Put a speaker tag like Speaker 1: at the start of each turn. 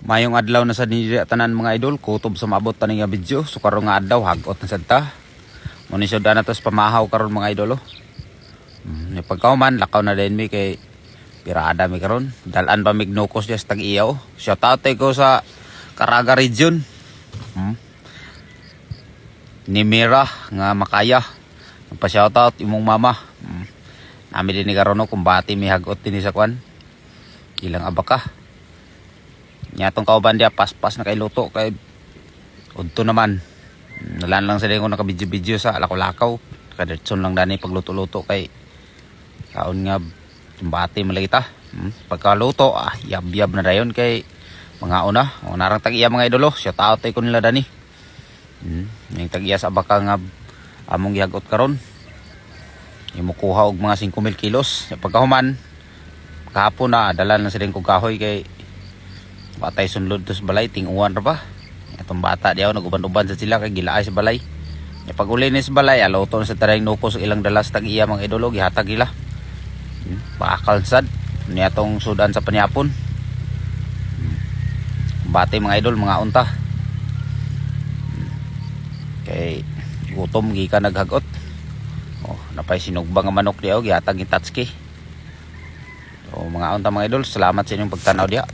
Speaker 1: Mayong adlaw na sa tanan mga idol, kutob sa maabot taning nga video. So karon nga adlaw hagot na sad ta. Muni syud na tos pamahaw karon mga idol. Ni pagkauman lakaw na din mi kay pirada mi karon. Dalan pa mignukos just tag iyaw. Shout out ko sa Caraga region. Ni Mira nga Makaya. Pa shout out imong mama. Nami din ni karon kung bati mi hagot din sa kwan. Ilang abaka. Nyatong kauban dia pas-pas na kay luto kay udto naman. Nalan lang sila ko nakabidyo-bidyo sa lakaw-lakaw. Kadirtson lang dani pagluto-luto kay kaon nga bati malagita. Pagkaluto yab-yab na dayon kay mga una. O narang tag-iya mga idolo. Shout out ko nila dani. Yung tag-iya sa baka nga among gihagot karon. Imukuha og mga 5,000 kilos. Pagkahuman kahapon na dalan lang sila ko kahoy kay batay sunlod to sa balay, tinguan ra ba? Itong bata diyaw naguban-uban sa sila kay gilaay sa balay. Pag uli ni sa balay, aloto na sa tarayng nukos ilang dalas tag iya mga idolo, gihatag ila. Bakal sad niya tong sudan sa panyapon. Bati mga idol, mga unta. Kay gutom gikan naghagot. Napay sinugba nga manok diyaw, gihatag ni Tatsuki. So mga unta mga idol, salamat sa inyong pagtanaw diya.